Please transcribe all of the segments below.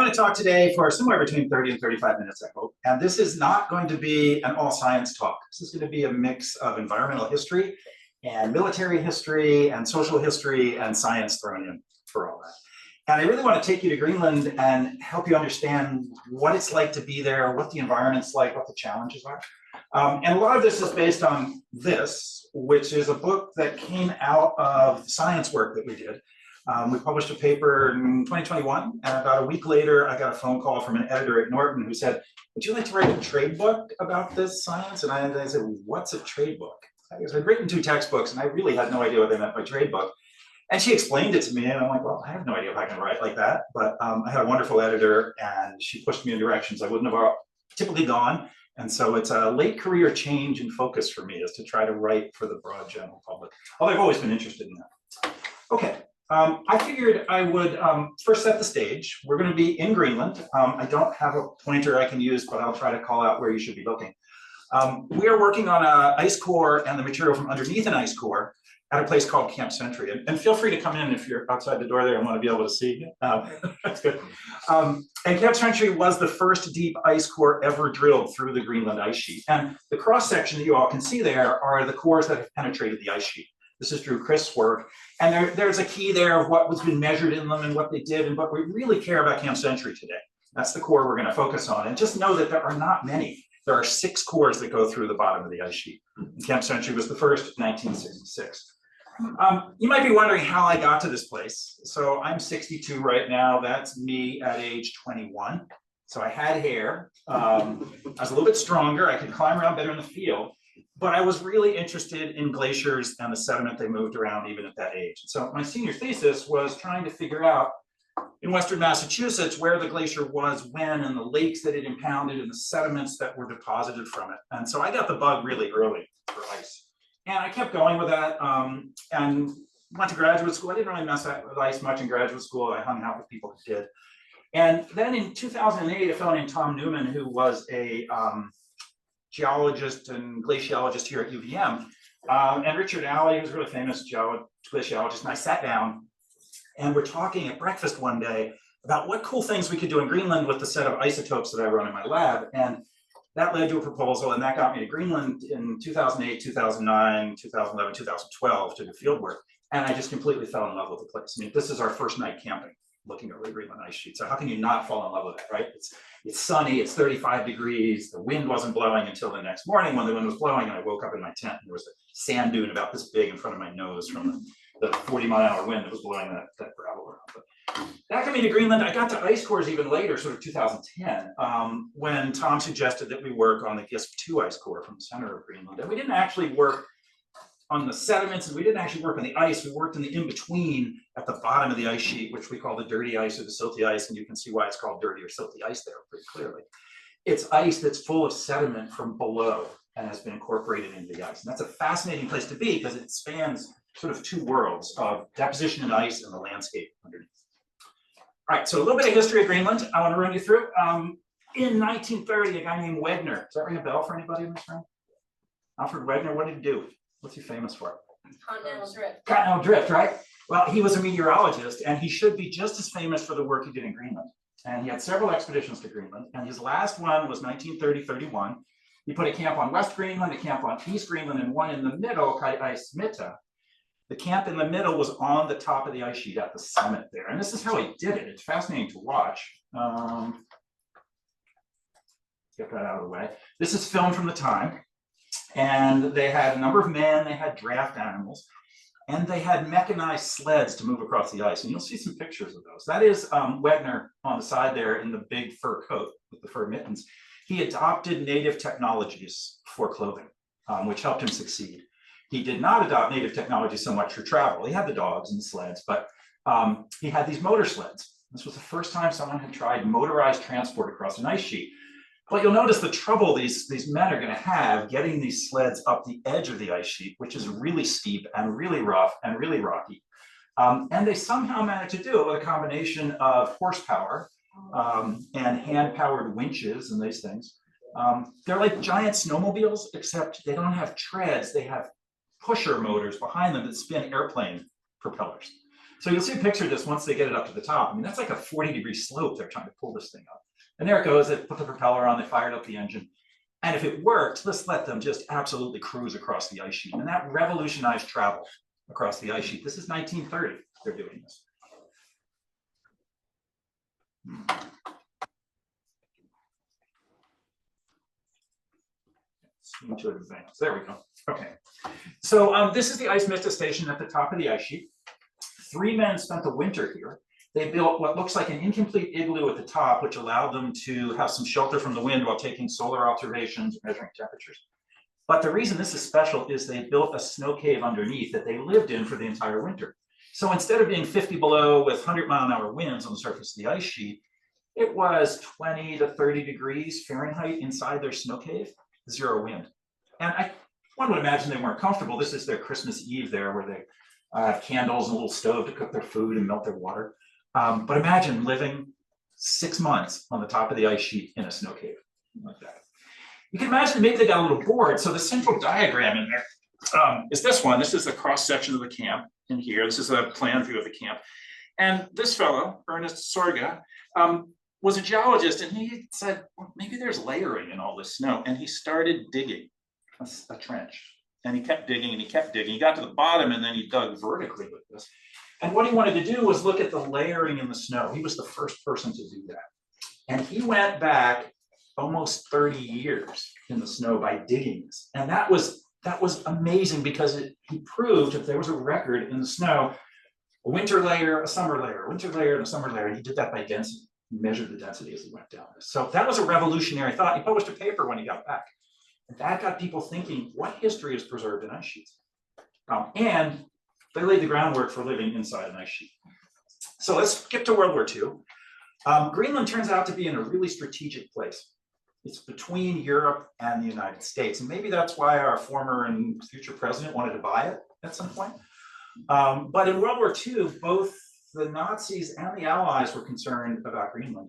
going to talk today for somewhere between 30 and 35 minutes, I hope. And this is not going to be an all science talk. This is going to be a mix of environmental history and military history and social history and science thrown in for all that. And I really want to take you to Greenland and help you understand what it's like to be there, what the environment's like, what the challenges are. And a lot of this is based on this, which is a book that came out of the science work that we did. We published a paper in 2021, and about a week later, I got a phone call from an editor at Norton who said, "Would you like to write a trade book about this science?" And I said, "What's a trade book?" Because I'd written 2 textbooks, and I really had no idea what they meant by trade book. And she explained it to me, and I'm like, well, I have no idea if I can write like that. But I had a wonderful editor, and she pushed me in directions I wouldn't have typically gone. And so it's a late career change in focus for me, is to try to write for the broad general public. Although I've always been interested in that. Okay. I figured I would first set the stage. We're going to be in Greenland. I don't have a pointer I can use, but I'll try to call out where you should be looking. We are working on an ice core and the material from underneath an ice core at a place called Camp Century. And feel free to come in if you're outside the door there and want to be able to see you. That's good. And Camp Century was the first deep ice core ever drilled through the Greenland ice sheet. And the cross section that you all can see there are the cores that have penetrated the ice sheet. This is through Chris' work. And there's a key there of what was been measured in them and what they did. And what we really care about Camp Century today. That's the core we're going to focus on. And just know that there are not many. There are 6 cores that go through the bottom of the ice sheet. And Camp Century was the first in 1966. You might be wondering how I got to this place. So I'm 62 right now. That's me at age 21. So I had hair. I was a little bit stronger. I could climb around better in the field. But I was really interested in glaciers and the sediment they moved around even at that age. So my senior thesis was trying to figure out in Western Massachusetts where the glacier was when, and the lakes that it impounded and the sediments that were deposited from it. And so I got the bug really early for ice. And I kept going with that and went to graduate school. I didn't really mess with ice much in graduate school. I hung out with people who did. And then in 2008, a fellow named Tom Newman, who was a geologist and glaciologist here at UVM, and Richard Alley, who's a really famous glaciologist, and I sat down and we're talking at breakfast one day about what cool things we could do in Greenland with the set of isotopes that I run in my lab. And that led to a proposal, and that got me to Greenland in 2008, 2009, 2011, 2012 to do field work. And I just completely fell in love with the place. I mean, this is our first night camping, looking over the Greenland ice sheet. So how can you not fall in love with it, right? It's sunny, it's 35 degrees. The wind wasn't blowing until the next morning when the wind was blowing, and I woke up in my tent and there was a sand dune about this big in front of my nose from the 40-mile-an-hour wind that was blowing that gravel around. But that got me to Greenland. I got to ice cores even later, sort of 2010, when Tom suggested that we work on the GISP-2 ice core from the center of Greenland. And we didn't actually work on the sediments, and we didn't actually work on the ice. We worked in the in-between at the bottom of the ice sheet, which we call the dirty ice or the silty ice, and you can see why it's called dirty or silty ice there pretty clearly. It's ice that's full of sediment from below and has been incorporated into the ice. And that's a fascinating place to be because it spans sort of 2 worlds of deposition in ice and the landscape underneath. All right, so a little bit of history of Greenland I want to run you through. In 1930, a guy named Wegener, does that ring a bell for anybody in this room? Alfred Wegener, what did he do? What's he famous for? Continental drift. Continental drift, right? Well, he was a meteorologist, and he should be just as famous for the work he did in Greenland. And he had several expeditions to Greenland, and his last one was 1930-31. He put a camp on West Greenland, a camp on East Greenland, and one in the middle, Kaismita. The camp in the middle was on the top of the ice sheet at the summit there. And this is how he did it. It's fascinating to watch. Get that out of the way. This is film from the time. And they had a number of men, they had draft animals, and they had mechanized sleds to move across the ice. And you'll see some pictures of those. That is Wegener on the side there in the big fur coat with the fur mittens. He adopted native technologies for clothing, which helped him succeed. He did not adopt native technology so much for travel. He had the dogs and the sleds, but he had these motor sleds. This was the first time someone had tried motorized transport across an ice sheet. But you'll notice the trouble these men are going to have getting these sleds up the edge of the ice sheet, which is really steep and really rough and really rocky. And they somehow managed to do it with a combination of horsepower and hand-powered winches and these things. They're like giant snowmobiles, except they don't have treads. They have pusher motors behind them that spin airplane propellers. So you'll see a picture of this once they get it up to the top. I mean, that's like a 40-degree slope they're trying to pull this thing up. And there it goes, they put the propeller on, they fired up the engine. And if it worked, let's let them just absolutely cruise across the ice sheet. And that revolutionized travel across the ice sheet. This is 1930, they're doing this. To advance. There we go. Okay. So this is the ice mist station at the top of the ice sheet. 3 men spent the winter here. They built what looks like an incomplete igloo at the top, which allowed them to have some shelter from the wind while taking solar observations and measuring temperatures. But the reason this is special is they built a snow cave underneath that they lived in for the entire winter. So instead of being 50 below with 100-mile-an-hour winds on the surface of the ice sheet, it was 20 to 30 degrees Fahrenheit inside their snow cave, 0 wind. And one would imagine they weren't comfortable. This is their Christmas Eve there, where they have candles and a little stove to cook their food and melt their water. But imagine living 6 months on the top of the ice sheet in a snow cave like that. You can imagine maybe they got a little bored. So the central diagram in there is this one. This is a cross section of the camp in here. This is a plan view of the camp. And this fellow, Ernest Sorga, was a geologist, and he said, well, maybe there's layering in all this snow. And he started digging a trench. And he kept digging and he kept digging. He got to the bottom and then he dug vertically with this. And what he wanted to do was look at the layering in the snow. He was the first person to do that. And he went back almost 30 years in the snow by digging this. And that was amazing, because he proved that there was a record in the snow, a winter layer, a summer layer, a winter layer, and a summer layer. And he did that by density. He measured the density as he went down this. So that was a revolutionary thought. He published a paper when he got back. And that got people thinking, what history is preserved in ice sheets? And they laid the groundwork for living inside an ice sheet. So let's skip to World War II. Greenland turns out to be in a really strategic place. It's between Europe and the United States. And maybe that's why our former and future president wanted to buy it at some point. But in World War II, both the Nazis and the Allies were concerned about Greenland.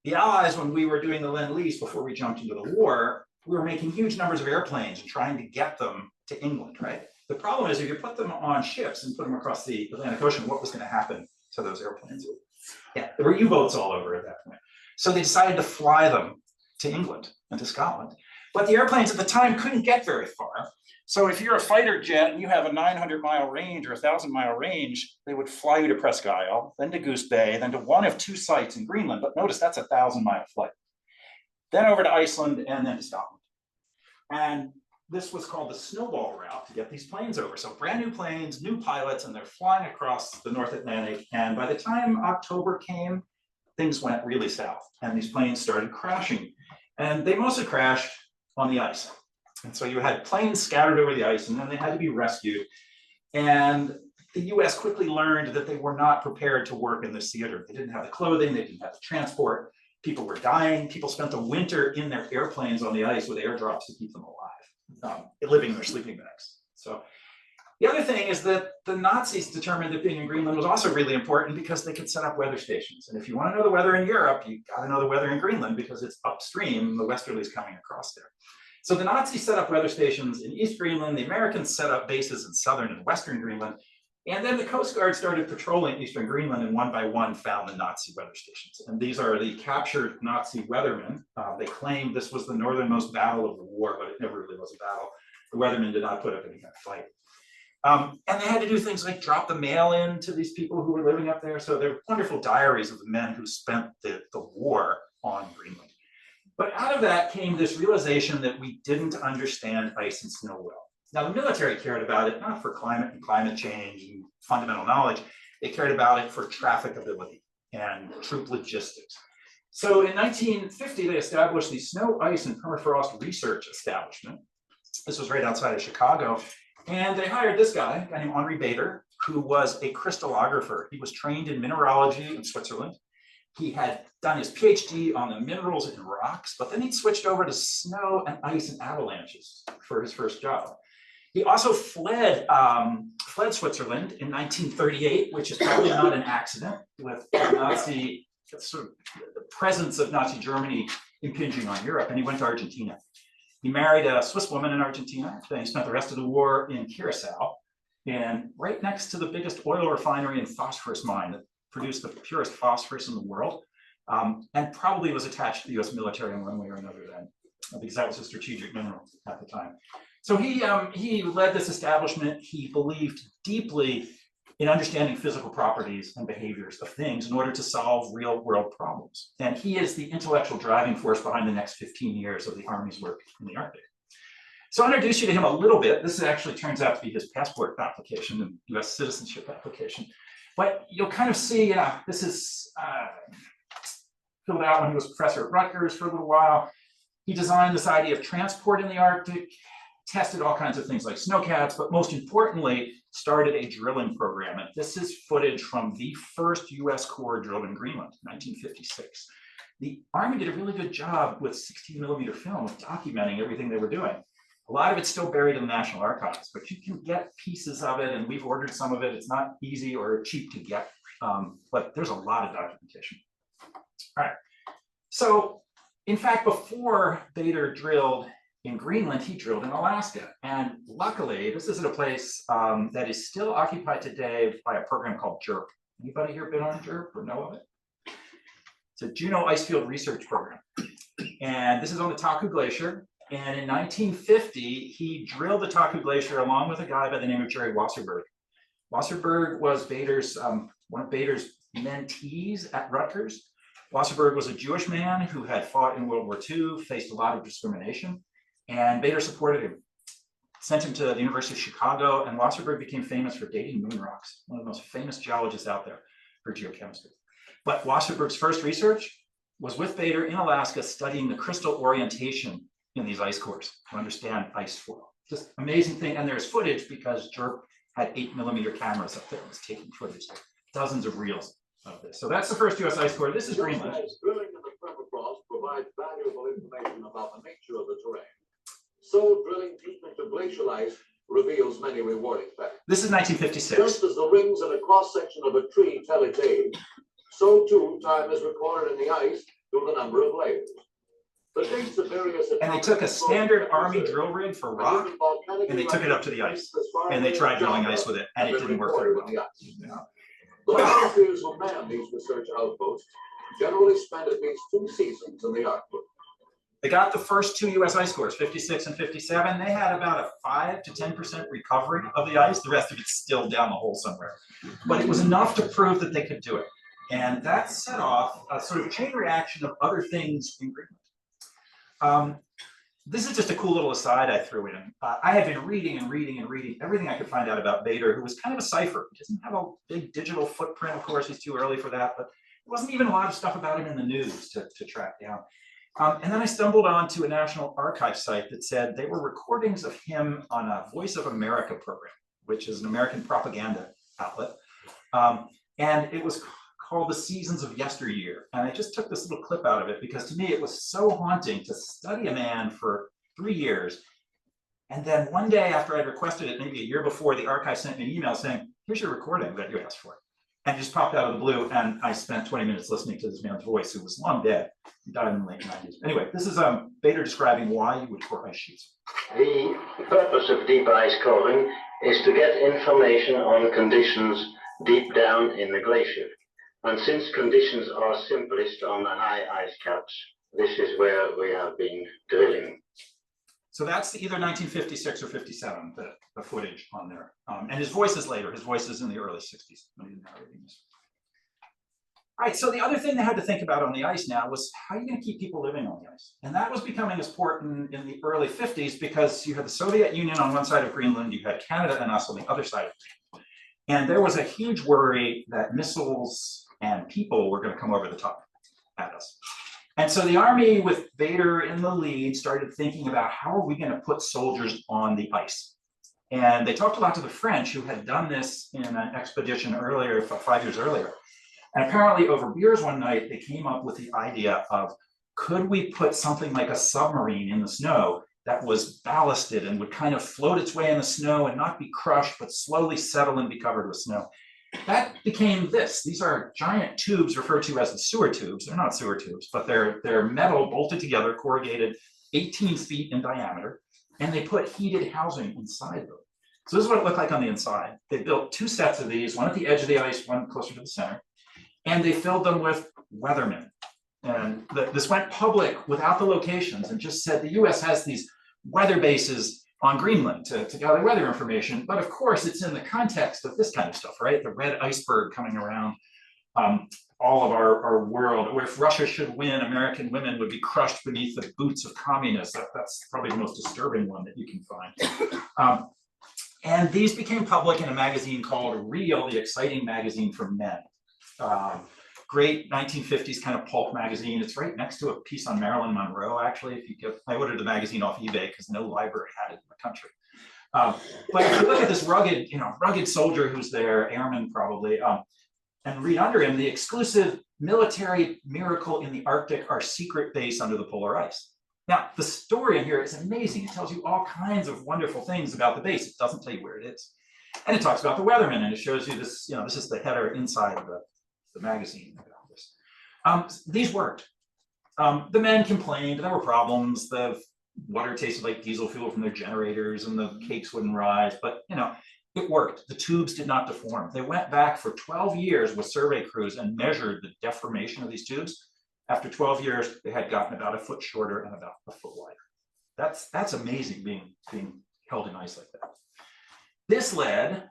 The Allies, when we were doing the Lend-Lease before we jumped into the war, we were making huge numbers of airplanes and trying to get them to England, right? The problem is, if you put them on ships and put them across the Atlantic Ocean, what was going to happen to those airplanes? Yeah, there were U-boats all over at that point. So they decided to fly them to England and to Scotland. But the airplanes at the time couldn't get very far. So if you're a fighter jet and you have a 900-mile range or a 1,000-mile range, they would fly you to Presque Isle, then to Goose Bay, then to one of 2 sites in Greenland. But notice that's a 1,000-mile flight. Then over to Iceland, and then to Scotland. And this was called the snowball route to get these planes over. So brand new planes, new pilots, and they're flying across the North Atlantic. And by the time October came, things went really south, and these planes started crashing. And they mostly crashed on the ice. And so you had planes scattered over the ice, and then they had to be rescued. And the US quickly learned that they were not prepared to work in this theater. They didn't have the clothing, they didn't have the transport. People were dying. People spent the winter in their airplanes on the ice with airdrops to keep them alive, living in their sleeping bags. So the other thing is that the Nazis determined that being in Greenland was also really important, because they could set up weather stations. And if you want to know the weather in Europe, you got to know the weather in Greenland, because it's upstream, the westerlies coming across there. So the Nazis set up weather stations in East Greenland. The Americans set up bases in southern and western Greenland. And then the Coast Guard started patrolling eastern Greenland, and one by one found the Nazi weather stations. And these are the captured Nazi weathermen. They claimed this was the northernmost battle of the war, but it never really was a battle. The weathermen did not put up any kind of fight. And they had to do things like drop the mail in to these people who were living up there. So there are wonderful diaries of the men who spent the war on Greenland. But out of that came this realization that we didn't understand ice and snow well. Now, the military cared about it, not for climate and climate change and fundamental knowledge. They cared about it for trafficability and troop logistics. So in 1950, they established the Snow, Ice, and Permafrost Research Establishment. This was right outside of Chicago. And they hired this guy, a guy named Henri Bader, who was a crystallographer. He was trained in mineralogy in Switzerland. He had done his PhD on the minerals in rocks, but then he switched over to snow and ice and avalanches for his first job. He also fled Switzerland in 1938, which is probably not an accident, with Nazi, sort of the presence of Nazi Germany impinging on Europe, and he went to Argentina. He married a Swiss woman in Argentina, then he spent the rest of the war in Curacao. and right next to the biggest oil refinery and phosphorus mine that produced the purest phosphorus in the world, and probably was attached to the US military in one way or another then, because that was a strategic mineral at the time. So he led this establishment. He believed deeply in understanding physical properties and behaviors of things in order to solve real world problems. And he is the intellectual driving force behind the next 15 years of the Army's work in the Arctic. So I'll introduce you to him a little bit. This actually turns out to be his passport application and US citizenship application. But you'll kind of see, this is filled out when he was professor at Rutgers for a little while. He designed this idea of transport in the Arctic, tested all kinds of things like snowcats, but most importantly, started a drilling program. And this is footage from the first US core drill in Greenland, 1956. The Army did a really good job with 16mm film of documenting everything they were doing. A lot of it's still buried in the National Archives, but you can get pieces of it, and we've ordered some of it. It's not easy or cheap to get, but there's a lot of documentation. All right, so in fact, before Bader drilled in Greenland, he drilled in Alaska. And luckily, this is at a place that is still occupied today by a program called JERP. Anybody here been on JERP or know of it? It's a Juneau Icefield Research Program. And this is on the Taku Glacier. And in 1950, he drilled the Taku Glacier along with a guy by the name of Jerry Wasserberg. Wasserberg was Bader's, one of Bader's mentees at Rutgers. Wasserberg was a Jewish man who had fought in World War II, faced a lot of discrimination, and Bader supported him, sent him to the University of Chicago, and Wasserberg became famous for dating moon rocks, one of the most famous geologists out there for geochemistry. But Wasserberg's first research was with Bader in Alaska, studying the crystal orientation in these ice cores to understand ice flow. Just amazing thing, and there's footage because JERP had 8mm cameras up there. It was taking footage, dozens of reels of this. So that's the first US ice core. This is Greenland. Drilling in the permafrost provides valuable information about the nature of the terrain. So drilling deep into glacial ice reveals many rewarding facts. This is 1956. Just as the rings in a cross-section of a tree tell its age, so too time is recorded in the ice through the number of layers. The dates of various and they took a standard Army drill rig for rock, and they took it up to the ice, and they tried drilling ice with it, and it didn't work very well. The volunteers who man these research outposts generally spend at least 2 seasons in the Arctic. They got the first 2 US ice cores, 56 and 57. They had about a 5 to 10% recovery of the ice. The rest of it's still down the hole somewhere. But it was enough to prove that they could do it. And that set off a sort of chain reaction of other things in Greenland. This is just a cool little aside I threw in. I had been reading and reading and reading everything I could find out about Bader, who was kind of a cipher. He doesn't have a big digital footprint, of course, he's too early for that, but there wasn't even a lot of stuff about him in the news to track down. And then I stumbled onto a National Archive site that said they were recordings of him on a Voice of America program, which is an American propaganda outlet. And it was called The Seasons of Yesteryear. And I just took this little clip out of it because to me it was so haunting to study a man for 3 years. And then one day after I'd requested it, maybe a year before, the archive sent me an email saying, here's your recording that you asked for. And it just popped out of the blue, and I spent 20 minutes listening to this man's voice, who was long dead. He died in the late 90s. Anyway, this is Bader describing why you would core ice sheets. The purpose of deep ice coring is to get information on conditions deep down in the glacier. And since conditions are simplest on the high ice caps, this is where we have been drilling. So that's either 1956 or 57, the footage on there. And his voice is later. His voice is in the early 60s when he didn't have this. All right, so the other thing they had to think about on the ice now was how are you going to keep people living on the ice? And that was becoming important in the early 50s because you had the Soviet Union on one side of Greenland, you had Canada and us on the other side of Greenland. And there was a huge worry that missiles and people were going to come over the top at us. And so the Army, with Bader in the lead, started thinking about how are we going to put soldiers on the ice? And they talked a lot to the French, who had done this in an expedition earlier, 5 years earlier. And apparently over beers one night, they came up with the idea of, could we put something like a submarine in the snow that was ballasted and would kind of float its way in the snow and not be crushed, but slowly settle and be covered with snow? That became this. These are giant tubes referred to as the sewer tubes. They're not sewer tubes, but they're metal bolted together, corrugated, 18 feet in diameter, and they put heated housing inside them. So this is what it looked like on the inside. They built 2 sets of these, one at the edge of the ice, one closer to the center, and they filled them with weathermen. And this went public without the locations and just said the US has these weather bases on Greenland to gather weather information. But of course, it's in the context of this kind of stuff, right? The red iceberg coming around all of our world. Where if Russia should win, American women would be crushed beneath the boots of communists. That's probably the most disturbing one that you can find. And these became public in a magazine called Real, the exciting magazine for men. Great 1950s kind of pulp magazine. It's right next to a piece on Marilyn Monroe, actually. If you get, I ordered the magazine off eBay because no library had it in the country. But if you look at this rugged soldier who's there, airman probably, and read under him, the exclusive military miracle in the Arctic, our secret base under the polar ice. Now, the story in here is amazing. It tells you all kinds of wonderful things about the base. It doesn't tell you where it is. And it talks about the weathermen, and it shows you this, this is the header inside of the magazine about this. These worked. The men complained, there were problems. The water tasted like diesel fuel from their generators and the cakes wouldn't rise, but it worked. The tubes did not deform. They went back for 12 years with survey crews and measured the deformation of these tubes. After 12 years, they had gotten about a foot shorter and about a foot wider. That's amazing being held in ice like that. This led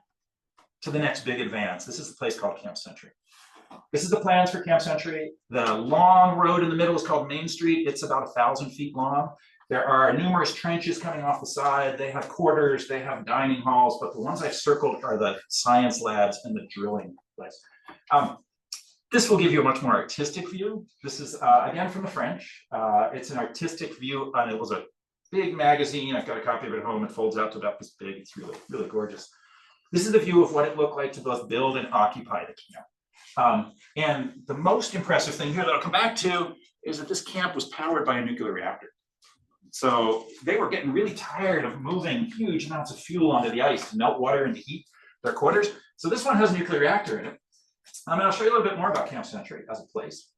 to the next big advance. This is the place called Camp Century. This is the plans for Camp Century. The long road in the middle is called Main Street. It's about 1,000 feet long. There are numerous trenches coming off the side. They have quarters, they have dining halls, but the ones I've circled are the science labs and the drilling place. This will give you a much more artistic view. This is, again, from the French. It's an artistic view, and it was a big magazine. I've got a copy of it at home. It folds out to about this big. It's really, really gorgeous. This is the view of what it looked like to both build and occupy the camp. And the most impressive thing here that I'll come back to is that this camp was powered by a nuclear reactor. So they were getting really tired of moving huge amounts of fuel onto the ice to melt water and to heat their quarters. So this one has a nuclear reactor in it. And I'll show you a little bit more about Camp Century as a place.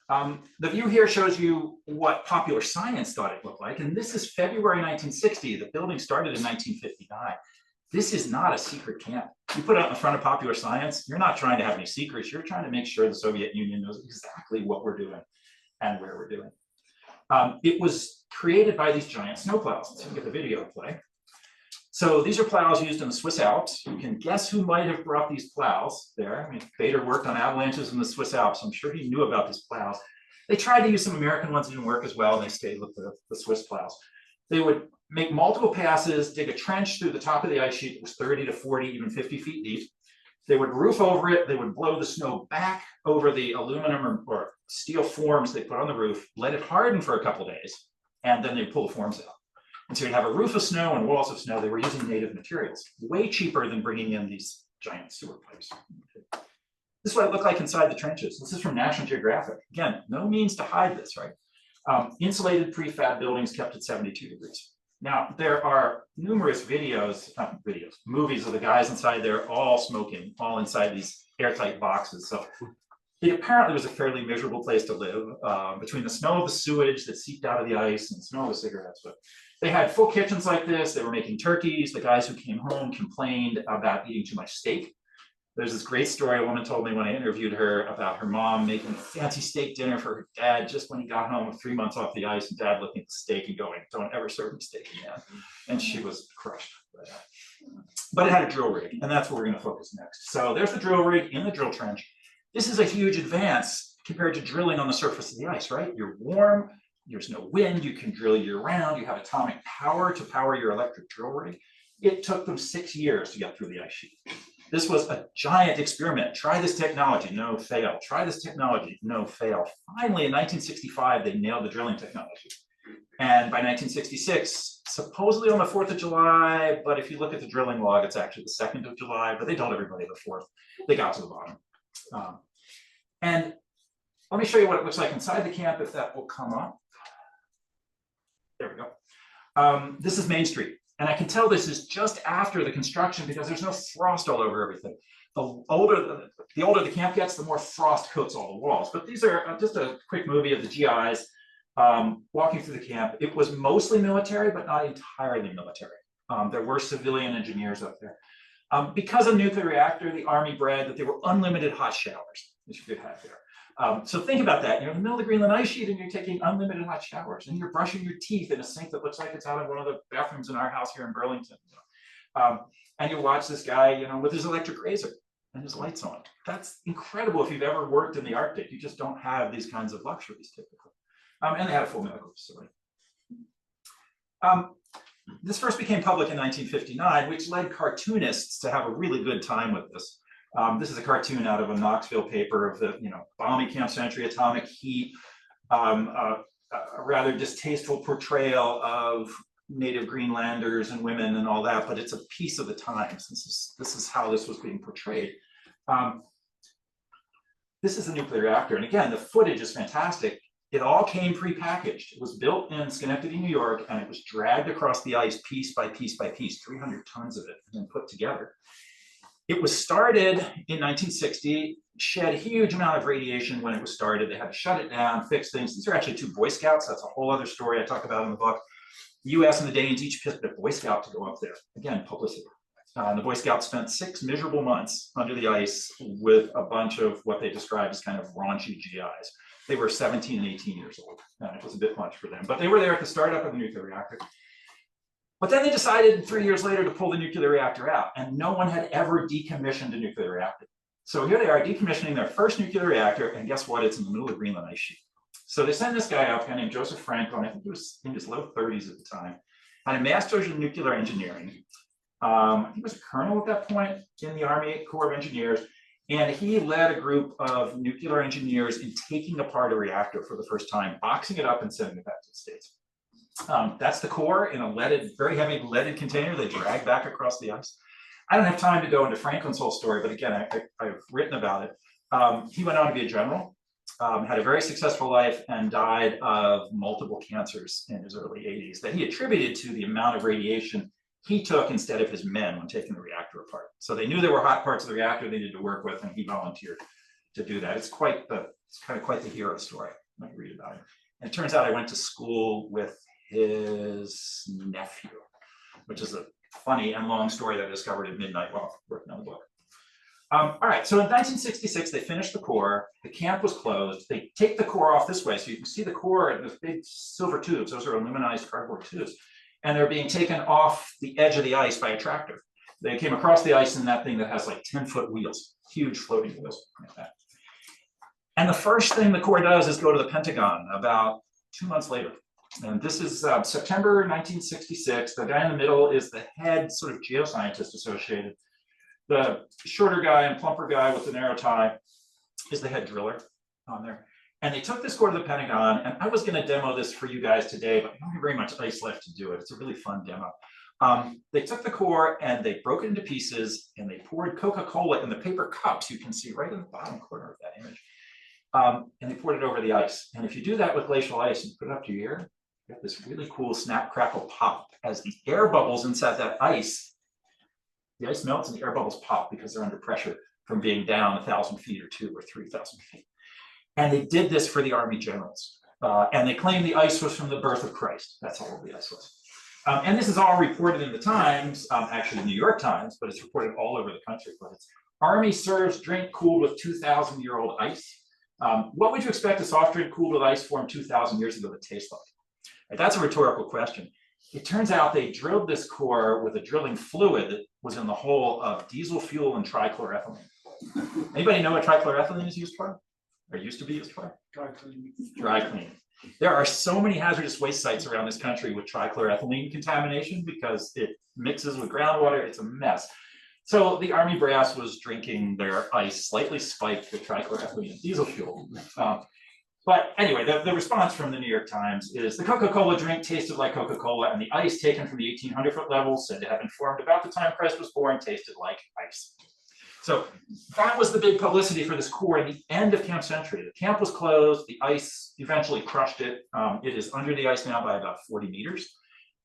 The view here shows you what Popular Science thought it looked like. And this is February 1960. The building started in 1959. This is not a secret camp. You put it out in the front of Popular Science, you're not trying to have any secrets. You're trying to make sure the Soviet Union knows exactly what we're doing and where we're doing. It was created by these giant snowplows. So you can get the video to play. So these are plows used in the Swiss Alps. You can guess who might have brought these plows there. I mean, Bader worked on avalanches in the Swiss Alps. I'm sure he knew about these plows. They tried to use some American ones, didn't work as well, and they stayed with the Swiss plows. They would make multiple passes, dig a trench through the top of the ice sheet that was 30 to 40, even 50 feet deep. They would roof over it. They would blow the snow back over the aluminum or steel forms they put on the roof, let it harden for a couple of days, and then they'd pull the forms out. And so you'd have a roof of snow and walls of snow. They were using native materials, way cheaper than bringing in these giant sewer pipes. This is what it looked like inside the trenches. This is from National Geographic. Again, no means to hide this, right? Insulated prefab buildings kept at 72 degrees. Now, there are numerous movies of the guys inside there all smoking, all inside these airtight boxes. So it apparently was a fairly miserable place to live, between the smell of the sewage that seeped out of the ice and the smell of the cigarettes. But they had full kitchens like this. They were making turkeys. The guys who came home complained about eating too much steak. There's this great story a woman told me when I interviewed her about her mom making a fancy steak dinner for her dad just when he got home with 3 months off the ice, and dad looking at the steak and going, "Don't ever serve me steak again." And she was crushed by that. But it had a drill rig, and that's where we're going to focus next. So there's the drill rig in the drill trench. This is a huge advance compared to drilling on the surface of the ice, right? You're warm, there's no wind, you can drill year round, you have atomic power to power your electric drill rig. It took them 6 years to get through the ice sheet. This was a giant experiment. Try this technology, no fail. Try this technology, no fail. Finally, in 1965, they nailed the drilling technology. And by 1966, supposedly on the 4th of July, but if you look at the drilling log, it's actually the 2nd of July, but they told everybody the 4th. They got to the bottom. And let me show you what it looks like inside the camp, if that will come up. There we go. This is Main Street. And I can tell this is just after the construction because there's no frost all over everything. The older the camp gets, the more frost coats all the walls. But these are just a quick movie of the GIs walking through the camp. It was mostly military, but not entirely military. There were civilian engineers up there. Because of nuclear reactor, the Army bragged that there were unlimited hot showers that you could have there. So think about that. You're in the middle of the Greenland ice sheet and you're taking unlimited hot showers and you're brushing your teeth in a sink that looks like it's out of one of the bathrooms in our house here in Burlington. And you watch this guy, with his electric razor and his lights on. That's incredible if you've ever worked in the Arctic. You just don't have these kinds of luxuries typically. And they had a full medical facility. This first became public in 1959, which led cartoonists to have a really good time with this. This is a cartoon out of a Knoxville paper of the, bombing Camp Century, atomic heat, a rather distasteful portrayal of native Greenlanders and women and all that, but it's a piece of the times. This is how this was being portrayed. This is a nuclear reactor, and again, the footage is fantastic. It all came prepackaged. It was built in Schenectady, New York, and it was dragged across the ice piece by piece by piece, 300 tons of it, and then put together. It was started in 1960, shed a huge amount of radiation when it was started. They had to shut it down, fix things. These are actually 2 Boy Scouts. That's a whole other story I talk about in the book. The US and the Danes each picked a Boy Scout to go up there. Again, publicity. The Boy Scouts spent 6 miserable months under the ice with a bunch of what they described as kind of raunchy GIs. They were 17 and 18 years old, and it was a bit much for them. But they were there at the startup of the nuclear reactor. But then they decided 3 years later to pull the nuclear reactor out, and no one had ever decommissioned a nuclear reactor. So here they are decommissioning their first nuclear reactor, and guess what? It's in the middle of Greenland ice sheet. So they sent this guy up, a guy named Joseph Franklin. I think he was in his low 30s at the time, had a master's in nuclear engineering. He was a colonel at that point in the Army Corps of Engineers. And he led a group of nuclear engineers in taking apart a reactor for the first time, boxing it up and sending it back to the States. That's the core in a leaded, very heavy leaded container they drag back across the ice. I don't have time to go into Franklin's whole story, but again, I've written about it. He went on to be a general, had a very successful life, and died of multiple cancers in his early 80s that he attributed to the amount of radiation he took instead of his men when taking the reactor apart. So they knew there were hot parts of the reactor they needed to work with, and he volunteered to do that. It's kind of quite the hero story when you read about him. And it turns out I went to school with his nephew, which is a funny and long story that I discovered at midnight while working on the book. All right, so in 1966, they finished the core. The camp was closed. They take the core off this way, so you can see the core in those big silver tubes. Those are aluminized cardboard tubes. And they're being taken off the edge of the ice by a tractor. They came across the ice in that thing that has like 10-foot wheels, huge floating wheels like that. And the first thing the Corps does is go to the Pentagon about 2 months later. And this is September 1966. The guy in the middle is the head sort of geoscientist associated. The shorter guy and plumper guy with the narrow tie is the head driller on there. And they took this core to the Pentagon, and I was going to demo this for you guys today, but I don't have very much ice left to do it. It's a really fun demo. They took the core and they broke it into pieces, and they poured Coca-Cola in the paper cups you can see right in the bottom corner of that image. And they poured it over the ice. And if you do that with glacial ice and put it up to your ear, you get this really cool snap, crackle, pop as the air bubbles inside that ice. The ice melts and the air bubbles pop because they're under pressure from being down 1,000 feet or 2,000 or 3,000 feet. And they did this for the Army generals. And they claimed the ice was from the birth of Christ. That's how old the ice was. And this is all reported in the Times, actually the New York Times, but it's reported all over the country. But it's Army serves drink cooled with 2,000-year-old ice. What would you expect a soft drink cooled with ice formed 2,000 years ago to taste like? Right, that's a rhetorical question. It turns out they drilled this core with a drilling fluid that was in the hull of diesel fuel and trichloroethylene. Anybody know what trichloroethylene is used for? Or used to be used for? Dry cleaning. Dry cleaning. There are so many hazardous waste sites around this country with trichloroethylene contamination because it mixes with groundwater. It's a mess. So the Army brass was drinking their ice slightly spiked with trichloroethylene and diesel fuel. But anyway, the response from the New York Times is the Coca-Cola drink tasted like Coca-Cola, and the ice taken from the 1,800-foot level, said to have been formed about the time Christ was born, tasted like ice. So that was the big publicity for this core in the end of Camp Century. The camp was closed. The ice eventually crushed it. It is under the ice now by about 40 meters.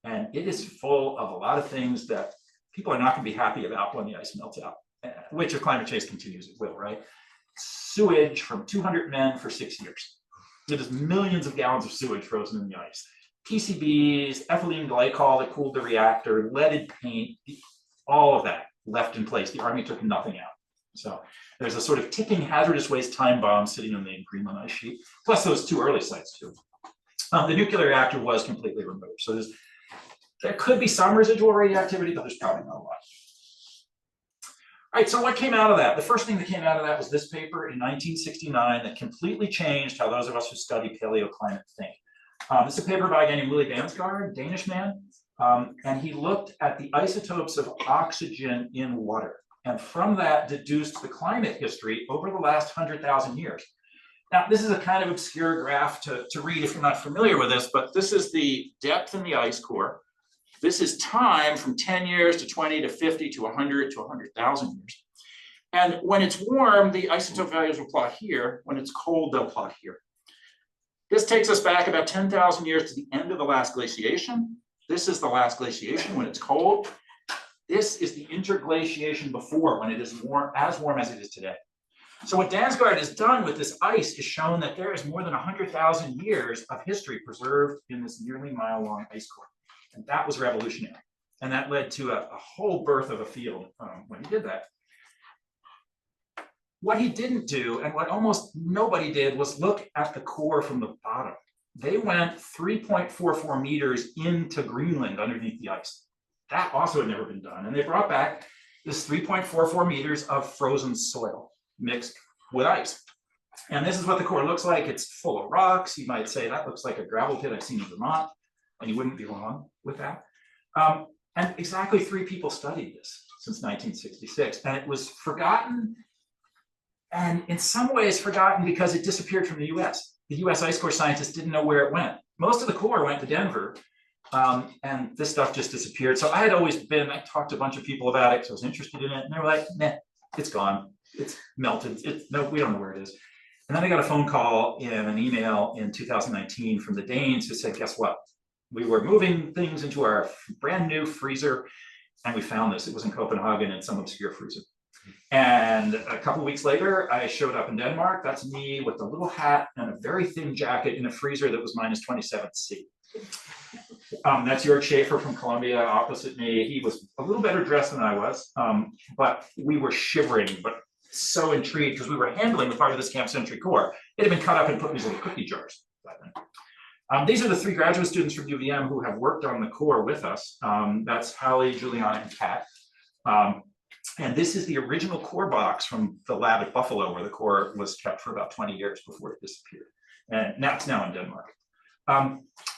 And it is full of a lot of things that people are not going to be happy about when the ice melts out, which if climate change continues, it will, right? Sewage from 200 men for 6 years. It is millions of gallons of sewage frozen in the ice. PCBs, ethylene glycol that cooled the reactor, leaded paint, all of that left in place. The Army took nothing out. So there's a sort of ticking hazardous waste time bomb sitting on the Greenland ice sheet, plus those two early sites too. The nuclear reactor was completely removed. So there could be some residual radioactivity, but there's probably not a lot. All right, so what came out of that? The first thing that came out of that was this paper in 1969 that completely changed how those of us who study paleoclimate think. This is a paper by a guy named Willy Dansgaard, Danish man, and he looked at the isotopes of oxygen in water, and from that deduced the climate history over the last 100,000 years. Now, this is a kind of obscure graph to read if you're not familiar with this, but this is the depth in the ice core. This is time from 10 years to 20 to 50 to 100 to 100,000 years. And when it's warm, the isotope values will plot here. When it's cold, they'll plot here. This takes us back about 10,000 years to the end of the last glaciation. This is the last glaciation when it's cold. This is the interglaciation before, when it is warm as it is today. So what Dansgaard has done with this ice is shown that there is more than 100,000 years of history preserved in this nearly mile-long ice core. And that was revolutionary. And that led to a whole birth of a field when he did that. What he didn't do, and what almost nobody did, was look at the core from the bottom. They went 3.44 meters into Greenland underneath the ice. That also had never been done. And they brought back this 3.44 meters of frozen soil mixed with ice. And this is what the core looks like. It's full of rocks. You might say that looks like a gravel pit I've seen in Vermont, and you wouldn't be wrong with that. And exactly 3 people studied this since 1966, and it was forgotten, and in some ways forgotten because it disappeared from the US. The US Ice Core scientists didn't know where it went. Most of the core went to Denver, and this stuff just disappeared. So I talked to a bunch of people about it because I was interested in it, and they were like, nah, it's gone. It's melted. No, we don't know where it is. And then I got a phone call and an email in 2019 from the Danes who said, guess what? We were moving things into our brand new freezer, and we found this. It was in Copenhagen in some obscure freezer. And a couple of weeks later, I showed up in Denmark. That's me with a little hat and a very thin jacket in a freezer that was minus 27°C. That's Jörg Schaefer from Columbia opposite me. He was a little better dressed than I was, but we were shivering, but so intrigued because we were handling the part of this Camp Century core. It had been cut up and put in these little cookie jars by then. These are the 3 graduate students from UVM who have worked on the core with us. That's Hallie, Juliana, and Kat. And this is the original core box from the lab at Buffalo, where the core was kept for about 20 years before it disappeared. And that's now in Denmark.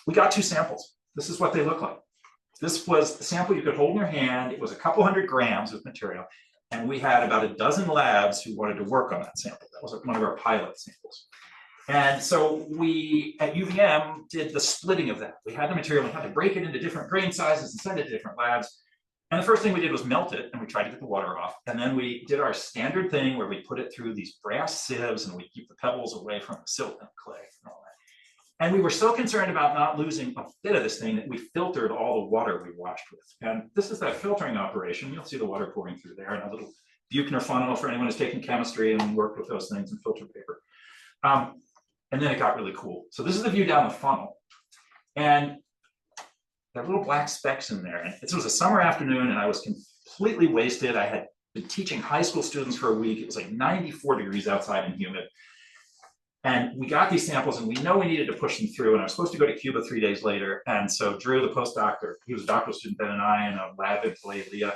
We got 2 samples. This is what they look like. This was the sample you could hold in your hand. It was a couple hundred grams of material. And we had about a dozen labs who wanted to work on that sample. That was one of our pilot samples. And so we, at UVM, did the splitting of that. We had the material, we had to break it into different grain sizes and send it to different labs. And the first thing we did was melt it, and we tried to get the water off. And then we did our standard thing where we put it through these brass sieves, and we keep the pebbles away from the silt and clay and all that. And we were so concerned about not losing a bit of this thing that we filtered all the water we washed with. And this is that filtering operation. You'll see the water pouring through there, and a little Buchner funnel for anyone who's taken chemistry and worked with those things and filter paper. And then it got really cool. So this is the view down the funnel. And there are little black specks in there. And this was a summer afternoon, and I was completely wasted. I had been teaching high school students for a week. It was like 94 degrees outside and humid. And we got these samples, and we know we needed to push them through. And I was supposed to go to Cuba 3 days later. And so Drew, the postdoctor, he was a doctoral student then, and I, in a lab in Leah,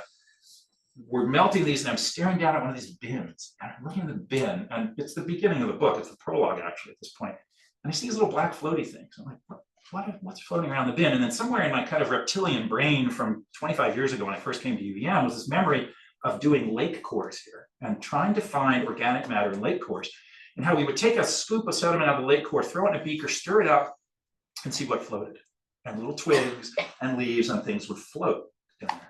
we're melting these, and I'm staring down at one of these bins. And I'm looking at the bin, and it's the beginning of the book. It's the prologue, actually, at this point. And I see these little black floaty things. I'm like, what's floating around the bin? And then somewhere in my kind of reptilian brain from 25 years ago when I first came to UVM was this memory of doing lake cores here and trying to find organic matter in lake cores, and how we would take a scoop of sediment out of the lake core, throw it in a beaker, stir it up, and see what floated. And little twigs and leaves and things would float in there.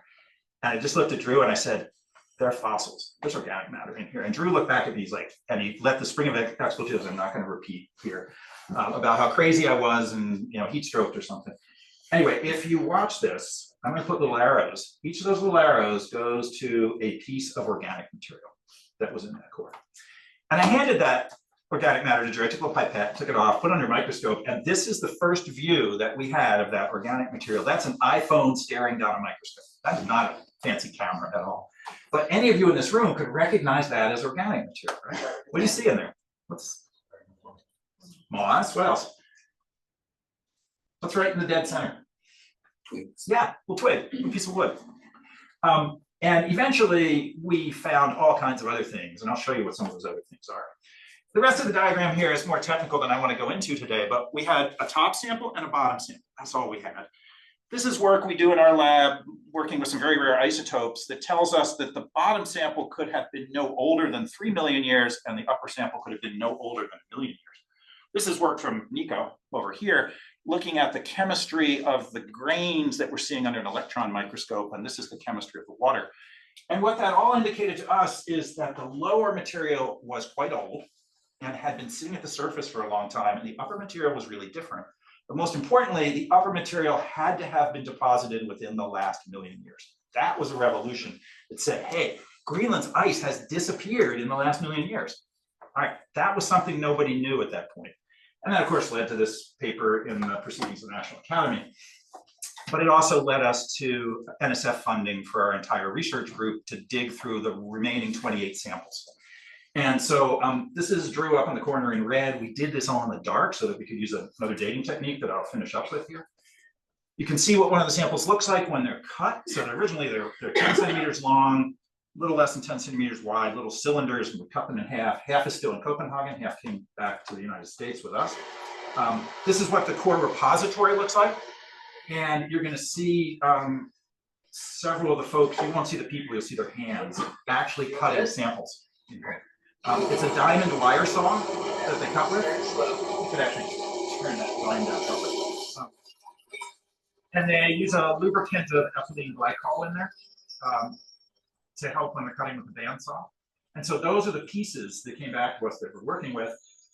And I just looked at Drew and I said, they're fossils. There's organic matter in here. And Drew looked back at me, he's like, and he let the spring of expletives, I'm not going to repeat here, about how crazy I was and, heat stroked or something. Anyway, if you watch this, I'm going to put little arrows. Each of those little arrows goes to a piece of organic material that was in that core. And I handed that organic matter to I took a little pipette, took it off, put it under a microscope, and this is the first view that we had of that organic material. That's an iPhone staring down a microscope. That's not a fancy camera at all. But any of you in this room could recognize that as organic material, right? What do you see in there? What's moss? What else? What's right in the dead center? Yeah, well, twig, a piece of wood. And eventually we found all kinds of other things, and I'll show you what some of those other things are. The rest of the diagram here is more technical than I want to go into today, but we had a top sample and a bottom sample. That's all we had. This is work we do in our lab, working with some very rare isotopes, that tells us that the bottom sample could have been no older than 3 million years, and the upper sample could have been no older than 1 million years. This is work from Nico over here, looking at the chemistry of the grains that we're seeing under an electron microscope, and this is the chemistry of the water. And what that all indicated to us is that the lower material was quite old and had been sitting at the surface for a long time, and the upper material was really different. But most importantly, the upper material had to have been deposited within the last 1 million years. That was a revolution that said, hey, Greenland's ice has disappeared in the last 1 million years. All right, that was something nobody knew at that point. And that, of course, led to this paper in the Proceedings of the National Academy. But it also led us to NSF funding for our entire research group to dig through the remaining 28 samples. And so this is Drew up in the corner in red. We did this all in the dark so that we could use another dating technique that I'll finish up with here. You can see what one of the samples looks like when they're cut. So originally they're 10 centimeters long, a little less than 10 centimeters wide, little cylinders, and we cut them in half. Half is still in Copenhagen, half came back to the United States with us. This is what the core repository looks like. And you're going to see several of the folks, you won't see the people, you'll see their hands actually cutting samples. It's a diamond wire saw that they cut with. You could actually turn that line down properly. And they use a lubricant of ethylene glycol in there to help when they're cutting with the bandsaw. And so those are the pieces that came back to us that we're working with.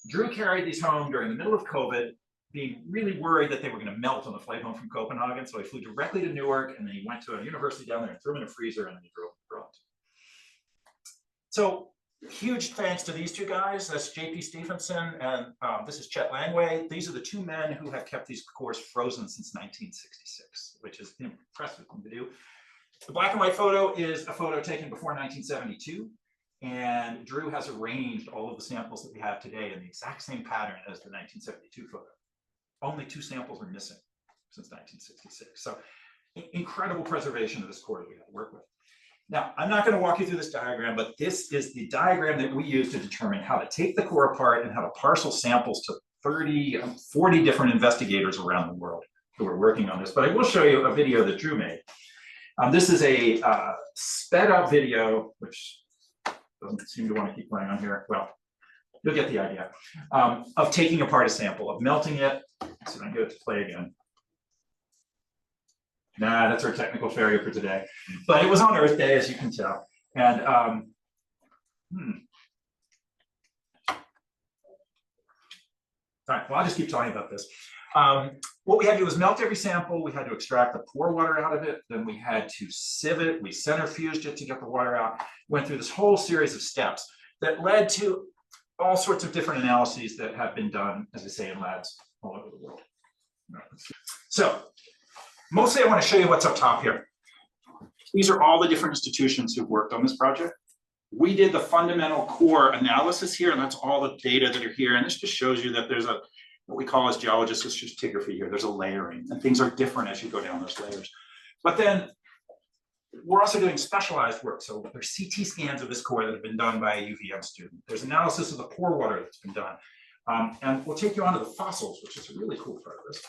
Drew carried these home during the middle of COVID, being really worried that they were going to melt on the flight home from Copenhagen. So he flew directly to Newark, and then he went to a university down there and threw them in a freezer, and then he drove to Vermont. So huge thanks to these two guys. That's JP Stephenson, and this is Chet Langway. These are the two men who have kept these cores frozen since 1966, which is an impressive thing to do. The black and white photo is a photo taken before 1972. And Drew has arranged all of the samples that we have today in the exact same pattern as the 1972 photo. Only 2 samples are missing since 1966. So incredible preservation of this core that we have to work with. Now, I'm not going to walk you through this diagram, but this is the diagram that we use to determine how to take the core apart and how to parcel samples to 30, 40 different investigators around the world who are working on this. But I will show you a video that Drew made. This is a sped up video, which doesn't seem to want to keep playing on here. Well, you'll get the idea, of taking apart a sample, of melting it. So I get it to play again. Nah, that's our technical failure for today. But it was on Earth Day, as you can tell. And all right, well, I'll just keep talking about this. What we had to do was melt every sample. We had to extract the pore water out of it. Then we had to sieve it. We centrifuged it to get the water out. Went through this whole series of steps that led to all sorts of different analyses that have been done, as I say, in labs all over the world. So mostly I want to show you what's up top here. These are all the different institutions who've worked on this project. We did the fundamental core analysis here, and that's all the data that are here. And this just shows you that there's a what we call as geologists is stratigraphy here. There's a layering, and things are different as you go down those layers. But then we're also doing specialized work. So there's CT scans of this core that have been done by a UVM student. There's analysis of the pore water that's been done. And we'll take you on to the fossils, which is a really cool part of this.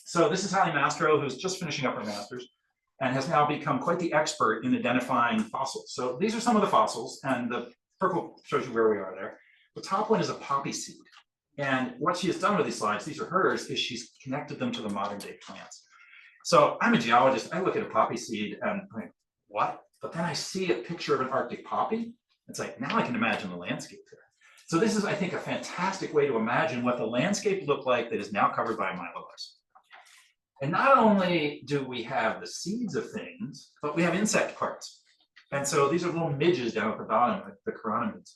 So this is Hallie Mastro, who's just finishing up her master's and has now become quite the expert in identifying fossils. So these are some of the fossils, and the purple shows you where we are there. The top one is a poppy seed. And what she has done with these slides, these are hers, is she's connected them to the modern day plants. So I'm a geologist, I look at a poppy seed and I'm like, what? But then I see a picture of an Arctic poppy. It's like, now I can imagine the landscape there. So this is, I think, a fantastic way to imagine what the landscape looked like that is now covered by myelars. And not only do we have the seeds of things, but we have insect parts. And so these are little midges down at the bottom, like the chironomids.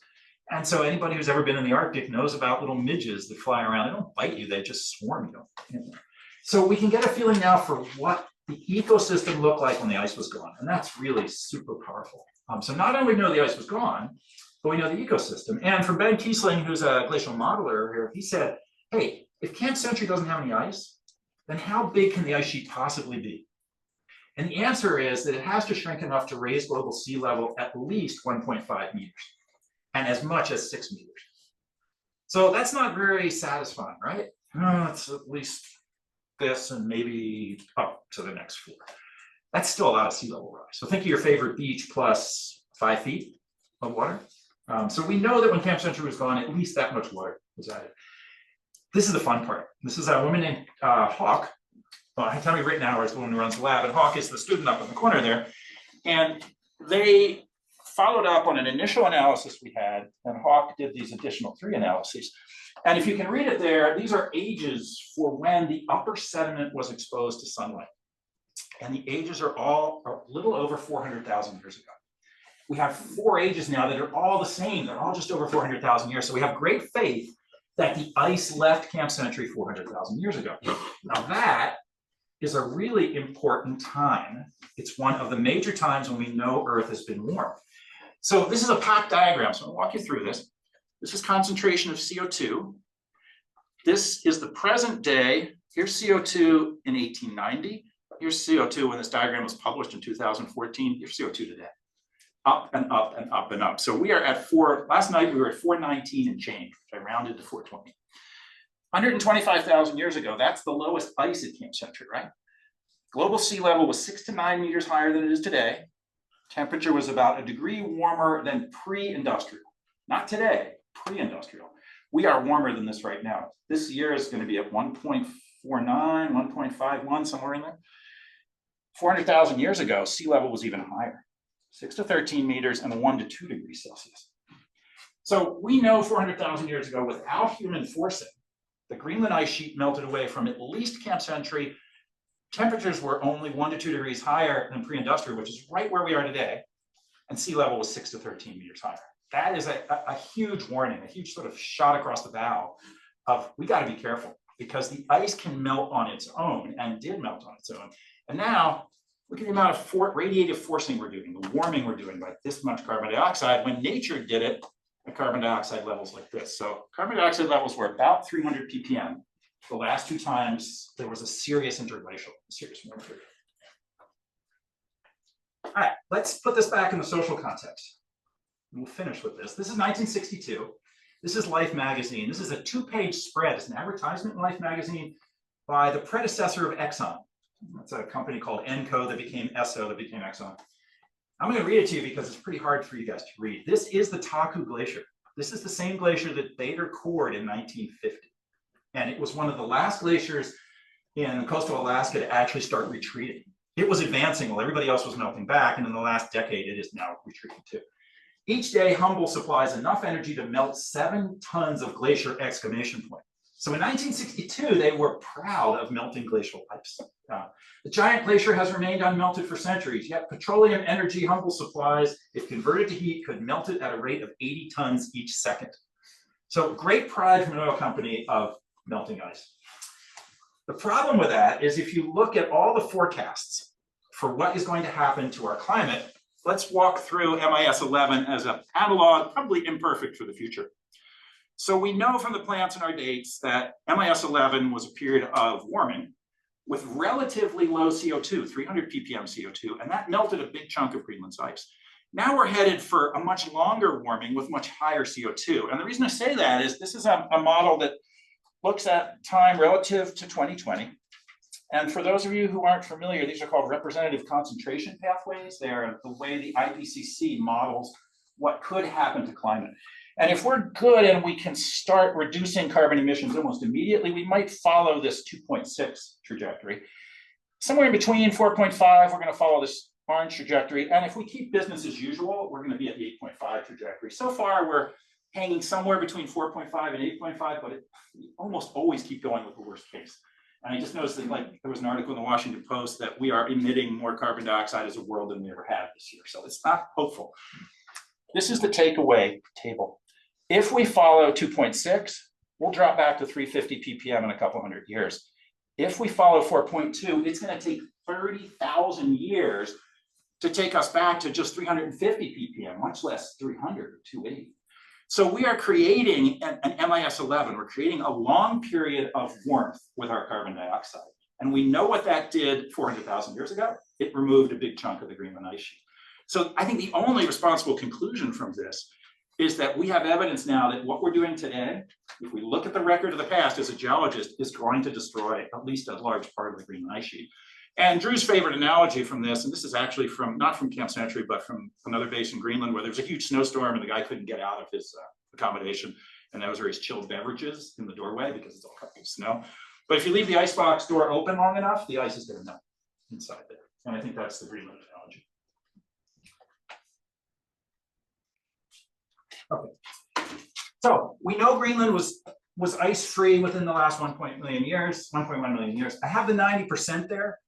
And so anybody who's ever been in the Arctic knows about little midges that fly around. They don't bite you, they just swarm you. So we can get a feeling now for what the ecosystem looked like when the ice was gone. And that's really super powerful. So not only know the ice was gone, but we know the ecosystem. And from Ben Kiesling, who's a glacial modeler here, he said, hey, if Camp Century doesn't have any ice, then how big can the ice sheet possibly be? And the answer is that it has to shrink enough to raise global sea level at least 1.5 meters and as much as 6 meters. So that's not very satisfying, right? It's at least this and maybe up to the next floor. That's still a lot of sea level rise. So think of your favorite beach plus 5 feet of water. So we know that when Camp Century was gone, at least that much water was added. This is the fun part. This is a woman named Hawk. Well, Tammy Rittenauer is the one who runs the lab, and Hawk is the student up in the corner there. And they followed up on an initial analysis we had, and Hawk did these additional 3 analyses. And if you can read it there, these are ages for when the upper sediment was exposed to sunlight. And the ages are all a little over 400,000 years ago. We have 4 ages now that are all the same. They're all just over 400,000 years. So we have great faith that the ice left Camp Century 400,000 years ago. Now that is a really important time. It's one of the major times when we know Earth has been warm. So this is a packed diagram. So I'll walk you through this. This is concentration of CO2. This is the present day. Here's CO2 in 1890. Here's CO2 when this diagram was published in 2014. Here's CO2 today. Up and up and up and up. So we are at last night we were at 419 and change, which I rounded to 420. 125,000 years ago, that's the lowest ice at Camp Century, right? Global sea level was 6 to 9 meters higher than it is today. Temperature was about a degree warmer than pre-industrial. Not today, pre-industrial. We are warmer than this right now. This year is going to be at 1.49, 1.51, somewhere in there. 400,000 years ago, sea level was even higher, 6 to 13 meters and 1 to 2 degrees Celsius. So we know 400,000 years ago, without human forcing, the Greenland ice sheet melted away from at least Camp Century. Temperatures were only 1 to 2 degrees higher than pre-industrial, which is right where we are today. And sea level was 6 to 13 meters higher. That is a huge warning, a huge sort of shot across the bow of we got to be careful because the ice can melt on its own and did melt on its own. And now look at the amount of radiative forcing we're doing, the warming we're doing by this much carbon dioxide when nature did it at carbon dioxide levels like this. So carbon dioxide levels were about 300 ppm. The last 2 times there was a serious interglacial, serious warm period. All right, let's put this back in the social context. We'll finish with this. This is 1962. This is Life magazine. This is a 2-page spread. It's an advertisement in Life magazine by the predecessor of Exxon. That's a company called Enco that became Esso that became Exxon. I'm going to read it to you because it's pretty hard for you guys to read. This is the Taku Glacier. This is the same glacier that Bader cored in 1950. And it was one of the last glaciers in coastal Alaska to actually start retreating. It was advancing while everybody else was melting back. And in the last decade, it is now retreating too. Each day, Humboldt supplies enough energy to melt 7 tons of glacier exclamation point. So in 1962, they were proud of melting glacial pipes. The giant glacier has remained unmelted for centuries, yet petroleum energy Humboldt supplies, if converted to heat, could melt it at a rate of 80 tons each second. So great pride from an oil company of melting ice. The problem with that is if you look at all the forecasts for what is going to happen to our climate, let's walk through MIS 11 as an analog, probably imperfect for the future. So we know from the plants in our dates that MIS 11 was a period of warming with relatively low CO2, 300 ppm CO2, and that melted a big chunk of Greenland's ice. Now we're headed for a much longer warming with much higher CO2. And the reason I say that is this is a model that looks at time relative to 2020. And for those of you who aren't familiar, these are called representative concentration pathways. They're the way the IPCC models what could happen to climate. And if we're good and we can start reducing carbon emissions almost immediately, we might follow this 2.6 trajectory. Somewhere in between 4.5, we're going to follow this orange trajectory. And if we keep business as usual, we're going to be at the 8.5 trajectory. So far, we're hanging somewhere between 4.5 and 8.5, but we almost always keep going with the worst case. And I just noticed that there was an article in the Washington Post that we are emitting more carbon dioxide as a world than we ever have this year. So it's not hopeful. This is the takeaway table. If we follow 2.6, we'll drop back to 350 ppm in a couple hundred years. If we follow 4.2, it's going to take 30,000 years to take us back to just 350 ppm, much less 300 or 280. So we are creating an MIS-11. We're creating a long period of warmth with our carbon dioxide. And we know what that did 400,000 years ago. It removed a big chunk of the Greenland ice sheet. So I think the only responsible conclusion from this is that we have evidence now that what we're doing today, if we look at the record of the past as a geologist, is going to destroy at least a large part of the Greenland ice sheet. And Drew's favorite analogy from this, and this is actually from, not from Camp Century, but from another base in Greenland where there was a huge snowstorm and the guy couldn't get out of his accommodation. And that was where he's chilled beverages in the doorway because it's all covered in snow. But if you leave the icebox door open long enough, the ice is going to melt inside there. And I think that's the Greenland analogy. Okay. So we know Greenland was ice-free within the last 1.1 million years. I have the 90% there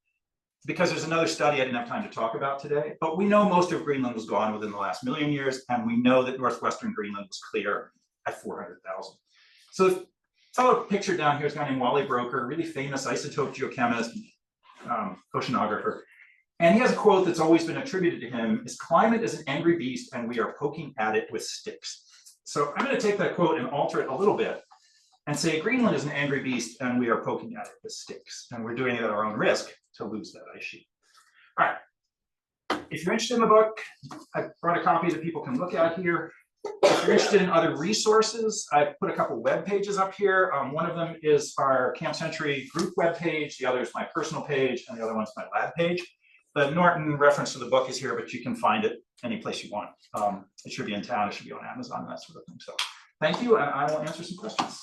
because there's another study I didn't have time to talk about today. But we know most of Greenland was gone within the last million years, and we know that northwestern Greenland was clear at 400,000. So the fellow pictured down here is a guy named Wally Broker, really famous isotope geochemist, oceanographer. And he has a quote that's always been attributed to him: "Is climate is an angry beast and we are poking at it with sticks." So I'm going to take that quote and alter it a little bit and say Greenland is an angry beast and we are poking at it with sticks. And we're doing it at our own risk to lose that ice sheet. All right. If you're interested in the book, I brought a copy that people can look at here. If you're interested in other resources, I've put a couple web pages up here. One of them is our Camp Century group web page. The other is my personal page, and the other one's my lab page. The Norton reference to the book is here, but you can find it any place you want. It should be in town. It should be on Amazon, that sort of thing. So thank you, and I will answer some questions.